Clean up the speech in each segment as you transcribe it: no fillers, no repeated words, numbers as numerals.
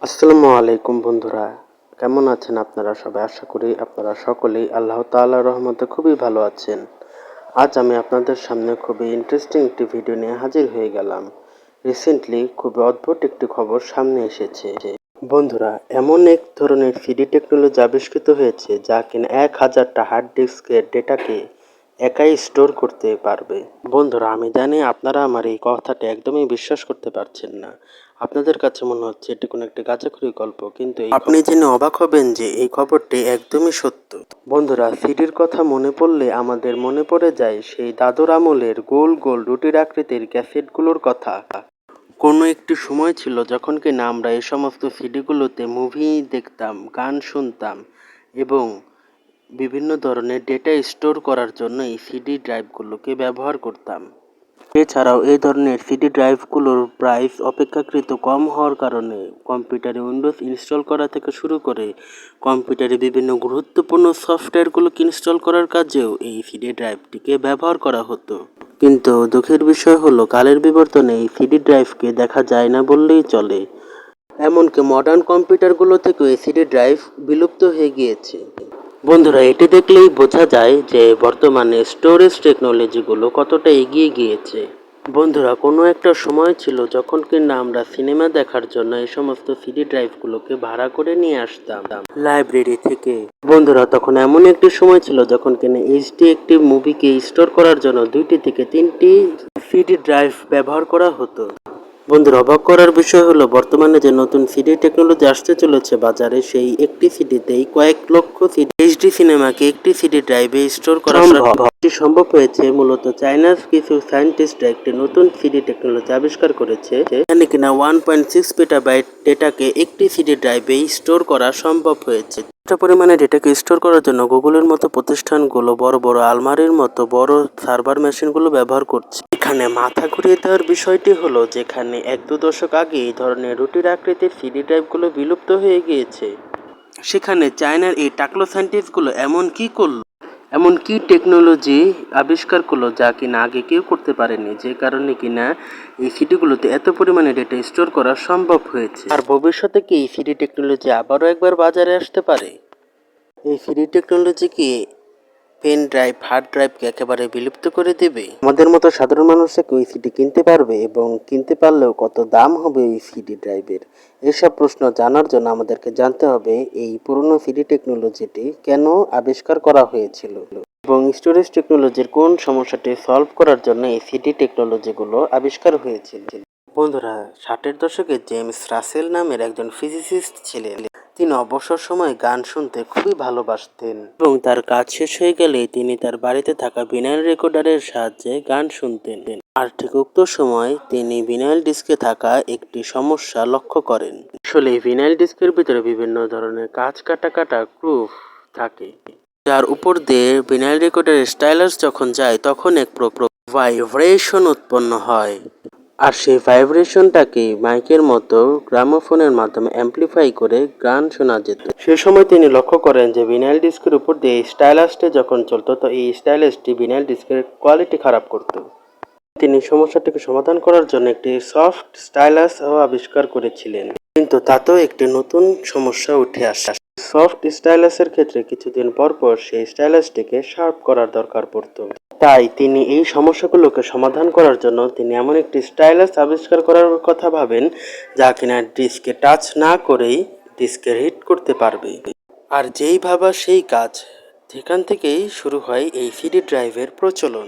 আসসালামু আলাইকুম বন্ধুরা, কেমন আছেন আপনারা সবাই? আশা করি আপনারা সকলেই আল্লাহ তাআলার রহমতে খুবই ভালো আছেন। আজ আমি আপনাদের সামনে খুবই ইন্টারেস্টিং একটি ভিডিও নিয়ে হাজির হয়ে গেলাম। রিসেন্টলি খুবই অদ্ভুত একটি খবর সামনে এসেছে। বন্ধুরা, এমন এক ধরনের সিডি টেকনোলজি আবিষ্কৃত হয়েছে যা কিনা 1000টা হার্ড ডিস্কের ডেটাকে একাই স্টোর করতে পারবে। বন্ধুরা, আমি জানি আপনারা আমার এই কথাটা একদমই বিশ্বাস করতে পারছেন না। আপনাদের কাছে মনে হচ্ছে এটি কোনো একটি গাঁজাখুরি গল্প, কিন্তু আপনি জেনে অবাক হবেন যে এই খবরটি একদমই সত্য। বন্ধুরা, সিডির কথা মনে পড়লে আমাদের মনে পড়ে যায় সেই দাদুর আমলের গোল গোল রুটির আকৃতির ক্যাসেটগুলোর কথা। কোনো একটি সময় ছিল যখন কিনা আমরা এই সমস্ত সিডিগুলোতে মুভি দেখতাম, গান শুনতাম এবং বিভিন্ন ধরনের ডেটা স্টোর করার জন্য এই সিডি ড্রাইভগুলোকে ব্যবহার করতাম। এছাড়াও এই ধরনের সিডি ড্রাইভগুলোর প্রাইস অপেক্ষাকৃত কম হওয়ার কারণে কম্পিউটারে উইন্ডোজ ইনস্টল করা থেকে শুরু করে কম্পিউটারে বিভিন্ন গুরুত্বপূর্ণ সফটওয়্যারগুলোকে ইনস্টল করার কাজেও এই সিডি ড্রাইভটিকে ব্যবহার করা হতো। কিন্তু দুঃখের বিষয় হলো, কালের বিবর্তনে এই সিডি ড্রাইভকে দেখা যায় না বললেই চলে। এমনকি মডার্ন কম্পিউটারগুলো থেকেও এই সিডি ড্রাইভ বিলুপ্ত হয়ে গিয়েছে। বন্ধুরা, এটি দেখলেই বোঝা যায় যে বর্তমানে স্টোরেজ টেকনোলজিগুলো কতটা এগিয়ে গিয়েছে। বন্ধুরা, কোনো একটা সময় ছিল যখন কিনা আমরা সিনেমা দেখার জন্য এই সমস্ত সিডি ড্রাইভগুলোকে ভাড়া করে নিয়ে আসতাম লাইব্রেরি থেকে। বন্ধুরা, তখন এমন একটি সময় ছিল যখন কিনা এইচডি একটি মুভিকে স্টোর করার জন্য 2টি থেকে 3টি সিডি ড্রাইভ ব্যবহার করা হতো। বন্ধুরা, অবাক করার বিষয় হলো, বর্তমানে যে নতুন সিডি টেকনোলজি আসতে চলেছে বাজারে, সেই একটি সিডিতেই কয়েক লক্ষ সিডি এইচডি সিনেমাকে একটি সিডি ড্রাইভে স্টোর করা সম্ভব। এটি সম্ভব হয়েছে মূলত চায়নার কিছু সায়েন্টিস্টরা একটি নতুন সিডি টেকনোলজি আবিষ্কার করেছে, এখানে কিনা 1.6 পেটাবাইট ডেটাকে একটি সিডি ড্রাইভে স্টোর করা সম্ভব হয়েছে। এত পরিমাণে ডেটাকে স্টোর করার জন্য গুগলের মতো প্রতিষ্ঠানগুলো বড় বড় আলমারির মতো বড় সার্ভার মেশিনগুলো ব্যবহার করছে। এখানে মাথা ঘুরিয়ে দেওয়ার বিষয়টি হলো, যেখানে 1-2 দশক আগে এই ধরনের রুটির আকৃতির সিডি ড্রাইভগুলো বিলুপ্ত হয়ে গিয়েছে, সেখানে চায়নার এই টাকলো সায়েন্টিস্টগুলো এমন কি টেকনোলজি আবিষ্কার করলো যা কিনা আগে কেউ করতে পারেনি, যে কারণে কিনা এই সিডিগুলোতে এত পরিমাণে ডেটা স্টোর করা সম্ভব হয়েছে। আর ভবিষ্যতে কি এই সিডি টেকনোলজি আবারও একবার বাজারে আসতে পারে? এই সিডি টেকনোলজি কি পেন ড্রাইভ, হার্ড ড্রাইভকে একেবারে বিলুপ্ত করে দেবে? আমাদের মতো সাধারণ মানুষরা কি ওই সিডি কিনতে পারবে, এবং কিনতে পারলেও কত দাম হবে ওই সিডি ড্রাইভের? এসব প্রশ্ন জানার জন্য আমাদেরকে জানতে হবে এই পুরনো সিডি টেকনোলজিটি কেন আবিষ্কার করা হয়েছিল এবং স্টোরেজ টেকনোলজির কোন সমস্যাটি সলভ করার জন্য এই সিডি টেকনোলজিগুলো আবিষ্কার হয়েছিল। বন্ধুরা, 60-এর দশকে জেমস রাসেল নামের একজন ফিজিসিস্ট ছিলেন। তিনি অবসর সময়ে গান শুনতে খুবই ভালোবাসতেন এবং তার কাজ শেষ হয়ে গেলে তিনি তার বাড়িতে থাকা ভিনাইল রেকর্ডারের সাহায্যে গান শুনতেন। আর ঠিক উক্ত সময় তিনি ভিনাইল ডিস্কে থাকা একটি সমস্যা লক্ষ্য করেন। আসলে ভিনাইল ডিস্কের ভিতরে বিভিন্ন ধরনের কাঁচ কাটা কাটা গ্রুভ থাকে, যার উপর দিয়ে ভিনাইল রেকর্ডারের স্টাইলাস যখন যায় তখন এক ভাইব্রেশন উৎপন্ন হয়। আর সেই ভাইব্রেশনটাকে মাইকের মতো গ্রামোফোনের মাধ্যমে অ্যাম্প্লিফাই করে গান শোনা যেত। সে সময় তিনি লক্ষ্য করেন যে ভিনাইল ডিস্কের উপর দিয়ে এই স্টাইলাসটি যখন চলতো, তো এই স্টাইলাসটি ভিনাইল ডিস্কের কোয়ালিটি খারাপ করত। তিনি সমস্যাটিকে সমাধান করার জন্য একটি সফট স্টাইলাস আবিষ্কার করেছিলেন, কিন্তু তাতেও একটি নতুন সমস্যা উঠে আসে। সফট স্টাইলাসের ক্ষেত্রে কিছুদিন পর পর সেই স্টাইলাসটিকে শার্প করার দরকার পড়তো। তাই তিনি এই সমস্যাগুলোকে সমাধান করার জন্য তিনি এমন একটি স্টাইলাস আবিষ্কার করার কথা ভাবেন যা কিনা ডিস্কে টাচ না করেই ডিস্কে হিট করতে পারবে। আর যেই ভাবা সেই কাজ, সেখান থেকেই শুরু হয় এই সিডি ড্রাইভের প্রচলন।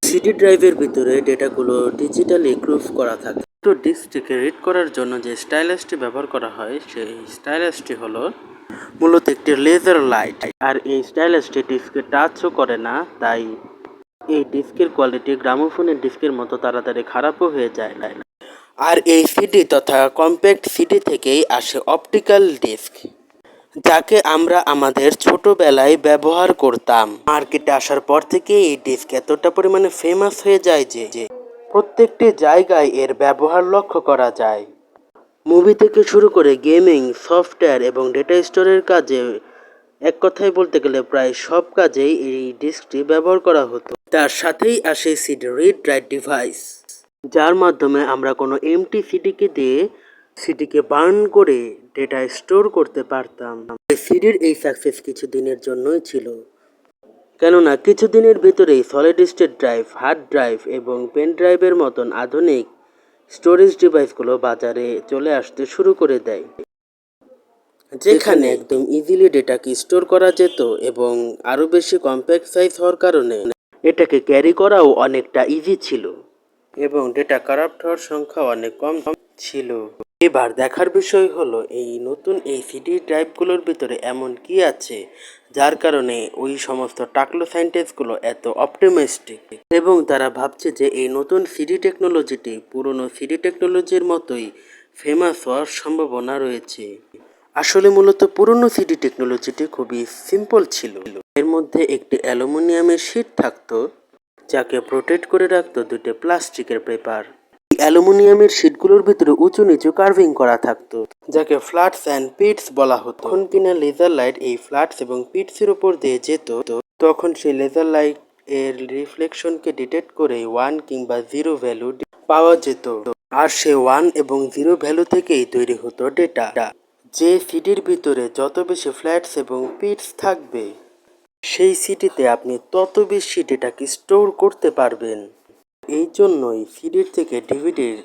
সিডি ড্রাইভের ভিতরে ডেটাগুলো ডিজিটালি গ্রুভ করা থাকে। তো ডিস্কটিকে রিড করার জন্য যে স্টাইলাসটি ব্যবহার করা হয়, সেই স্টাইলাসটি হলো মূলত একটি লেজার লাইট। আর এই স্টাইলাসটি ডিস্কে টাচও করে না, তাই এই ডিস্কের কোয়ালিটি গ্রামোফোনের ডিস্কের মতো তাড়াতাড়ি খারাপও হয়ে যায় না। আর এই সিডি তথা কম্প্যাক্ট সিডি থেকেই আসে অপটিক্যাল ডিস্ক, যাকে আমরা আমাদের ছোটবেলায় ব্যবহার করতাম। মার্কেটে আসার পর থেকে এই ডিস্ক এতটা পরিমাণে ফেমাস হয়ে যায় যে প্রত্যেকটি জায়গায় এর ব্যবহার লক্ষ্য করা যায়। মুভি থেকে শুরু করে গেমিং, সফটওয়্যার এবং ডেটা স্টোরের কাজে, এক কথায় বলতে গেলে প্রায় সব কাজেই এই ডিস্কটি ব্যবহার করা হতো। তার সাথেই আসে সিডি রিড রাইট ডিভাইস, যার মাধ্যমে আমরা কোনো এমটি সিডিকে দিয়ে সিডিকে বার্ন করে ডেটা স্টোর করতে পারতাম। সিডির এই সাকসেস কিছু দিনের জন্যই ছিল, কেননা কিছুদিনের ভিতরেই solid state drive, hard drive এবং পেন ড্রাইভের মতন আধুনিক স্টোরেজ ডিভাইসগুলো বাজারে চলে আসতে শুরু করে দেয়, যেখানে একদম ইজিলি ডেটাকে স্টোর করা যেত এবং আরও বেশি কম্প্যাক্ট সাইজ হওয়ার কারণে এটাকে ক্যারি করাও অনেকটা ইজি ছিল এবং ডেটা কারাপ্ট হওয়ার সংখ্যা অনেক কম ছিল। এবার দেখার বিষয় হলো এই নতুন এই সিডি ড্রাইভগুলোর ভিতরে এমন কি আছে যার কারণে ওই সমস্ত টাকলো সায়েন্টিস্টগুলো এত অপটিমিস্টিক এবং তারা ভাবছে যে এই নতুন সিডি টেকনোলজিটি পুরনো সিডি টেকনোলজির মতোই ফেমাস হওয়ার সম্ভাবনা রয়েছে। আসলে মূলত পুরনো সিডি টেকনোলজিটি খুবই সিম্পল ছিল। এর মধ্যে একটি অ্যালুমিনিয়ামের শিট থাকতো যাকে প্রোটেক্ট করে রাখতো দুটো প্লাস্টিকের পেপার। অ্যালুমিনিয়ামের শিটগুলোর ভিতরে উঁচু নিচু কার্ভিং করা থাকতো যাকে ফ্ল্যাটস অ্যান্ড পিটস বলা হতো। যখন কিনা লেজার লাইট এই ফ্ল্যাটস এবং পিটসের উপর দিয়ে যেত তখন সেই লেজার লাইট এর রিফ্লেকশনকে ডিটেক্ট করে 1 কিংবা 0 ভ্যালু পাওয়া যেত, আর সে 1 এবং 0 ভ্যালু থেকেই তৈরি হতো ডেটা। যে সিডির ভিতরে যত বেশি ফ্ল্যাটস এবং পিটস থাকবে সেই সিডিতে আপনি তত বেশি ডেটাকে স্টোর করতে পারবেন। এই জন্যই সিডির থেকে ডিভিডির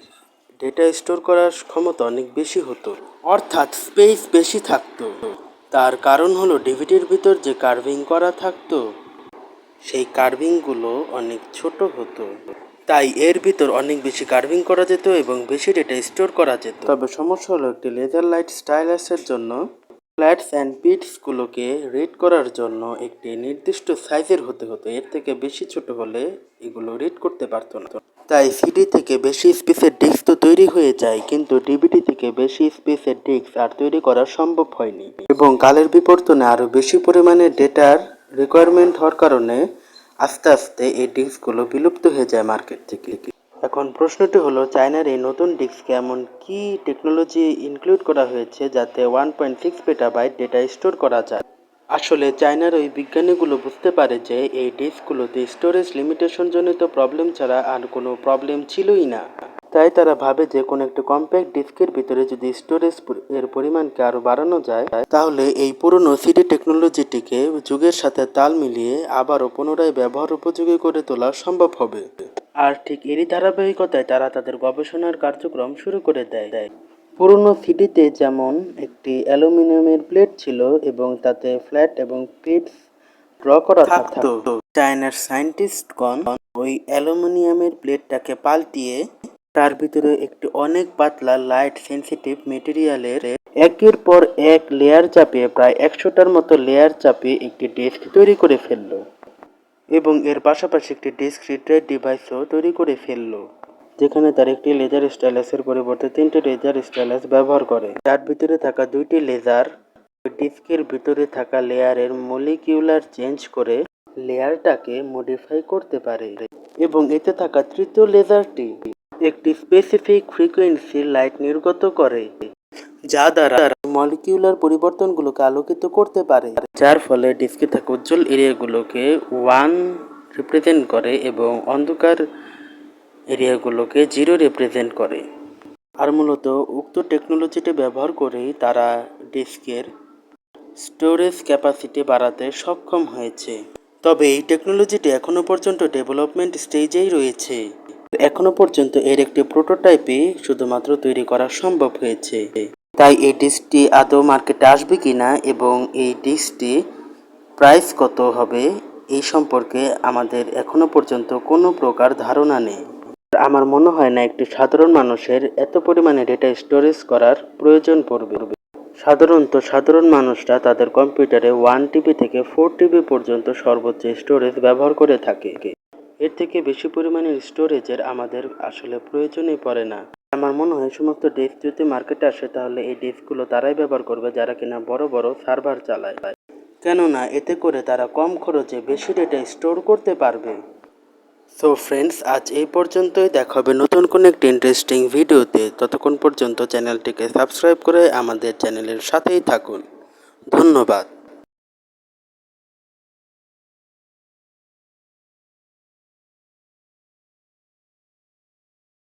ডেটা স্টোর করার ক্ষমতা অনেক বেশি হতো, অর্থাৎ স্পেস বেশি থাকতো। তার কারণ হলো ডিভিডির ভিতর যে কার্ভিং করা থাকতো সেই কার্ভিংগুলো অনেক ছোট হতো, তাই এর ভিতর অনেক বেশি কার্ভিং করা যেত এবং বেশি ডেটা স্টোর করা যেত। তবে সমস্যা হলো একটি লেজার লাইট স্টাইলাসের জন্য ফ্ল্যাটস অ্যান্ড পিটসগুলোকে রিড করার জন্য একটি নির্দিষ্ট সাইজের হতে হতো, এর থেকে বেশি ছোট হলে এগুলো রিড করতে পারতো না। তাই সিডি থেকে বেশি স্পেসের ডিস্ক তো তৈরি হয়ে যায়, কিন্তু ডিভিডি থেকে বেশি স্পেসের ডিস্ক আর তৈরি করা সম্ভব হয়নি এবং কালের বিবর্তনে আরও বেশি পরিমাণে ডেটার রিকোয়ারমেন্ট হওয়ার কারণে আস্তে আস্তে এই ডিস্কগুলো বিলুপ্ত হয়ে যায় মার্কেট থেকে। এখন প্রশ্নটি হলো চায়নার এই নতুন ডিস্কে এমন কি টেকনোলজি ইনক্লুড করা হয়েছে যাতে 1.6 পেটাবাইট ডেটা স্টোর করা যায়। আসলে চায়নার ওই বিজ্ঞানীগুলো বুঝতে পারে যে এই ডিস্কগুলোতে স্টোরেজ লিমিটেশন জনিত প্রবলেম ছাড়া আর কোনো প্রবলেম ছিলই না, তাই তারা ভাবে যে কোনো একটা কম্প্যাক্ট ডিস্কের ভিতরে যদি স্টোরেজ এর পরিমাণকে আরও বাড়ানো যায় তাহলে এই পুরনো সিডি টেকনোলজিটিকে যুগের সাথে তাল মিলিয়ে আবারও পুনরায় ব্যবহার উপযোগী করে তোলা সম্ভব হবে। আর ঠিক এরই ধারাবাহিকতায় তারা তাদের গবেষণার কার্যক্রম শুরু করে দেয়। পুরনো সিডিতে যেমন একটি অ্যালুমিনিয়ামের প্লেট ছিল এবং তাতে ফ্ল্যাট এবং পিটস ড্র করা থাকতো, চায়নার সায়েন্টিস্টগণ ওই অ্যালুমিনিয়ামের প্লেটটাকে পাল্টিয়ে তার ভিতরে একটি অনেক পাতলা লাইট সেন্সিটিভ মেটেরিয়ালের একের পর এক লেয়ার চাপিয়ে প্রায় 100টার মতো লেয়ার চাপিয়ে একটি ডিস্ক তৈরি করে ফেললো এবং এর পাশাপাশি একটি ডিস্ক রিডার ডিভাইসও তৈরি করে ফেললো, যেখানে তার একটি লেজার স্টাইলাসের পরিবর্তে 3টি লেজার স্টাইলাস ব্যবহার করে। যার ভিতরে থাকা 2টি লেজার ডিস্কের ভিতরে থাকা লেয়ারের মলিকিউলার চেঞ্জ করে লেয়ারটাকে মডিফাই করতে পারে এবং এতে থাকা তৃতীয় লেজারটি একটি স্পেসিফিক ফ্রিকোয়েন্সির লাইট নির্গত করে যা দ্বারা মলিকিউলার পরিবর্তনগুলোকে আলোকিত করতে পারে, যার ফলে ডিস্কে থাকা উজ্জ্বল এরিয়াগুলোকে 1 রিপ্রেজেন্ট করে এবং অন্ধকার এরিয়াগুলোকে 0 রিপ্রেজেন্ট করে। আর মূলত উক্ত টেকনোলজিটি ব্যবহার করেই তারা ডিস্কের স্টোরেজ ক্যাপাসিটি বাড়াতে সক্ষম হয়েছে। তবে এই টেকনোলজিটি এখনও পর্যন্ত ডেভেলপমেন্ট স্টেজেই রয়েছে। এখনও পর্যন্ত এর একটি প্রোটোটাইপই শুধুমাত্র তৈরি করা সম্ভব হয়েছে। তাই এই ডিস্কটি আদৌ মার্কেটে আসবে কিনা এবং এই ডিস্কটি প্রাইস কত হবে এই সম্পর্কে আমাদের এখনও পর্যন্ত কোনো প্রকার ধারণা নেই। আমার মনে হয় না একটি সাধারণ মানুষের এত পরিমাণে ডেটা স্টোরেজ করার প্রয়োজন পড়বে। সাধারণত সাধারণ মানুষরা তাদের কম্পিউটারে 1 টিবি থেকে 4 টিবি পর্যন্ত সর্বোচ্চ স্টোরেজ ব্যবহার করে থাকে। এর থেকে বেশি পরিমাণের স্টোরেজের আমাদের আসলে প্রয়োজনই পড়ে না। আমার মনে হয় সমস্ত ডিস্ক যদি মার্কেটে আসে তাহলে এই ডিস্কগুলো তারাই ব্যবহার করবে যারা কিনা বড় বড় সার্ভার চালায়, কেননা এতে করে তারা কম খরচে বেশি ডেটা স্টোর করতে পারবে। সো ফ্রেন্ডস, আজ এই পর্যন্তই। দেখা হবে নতুন কোনো একটি ইন্টারেস্টিং ভিডিওতে। ততক্ষণ পর্যন্ত চ্যানেলটিকে সাবস্ক্রাইব করে আমাদের চ্যানেলের সাথেই থাকুন। ধন্যবাদ।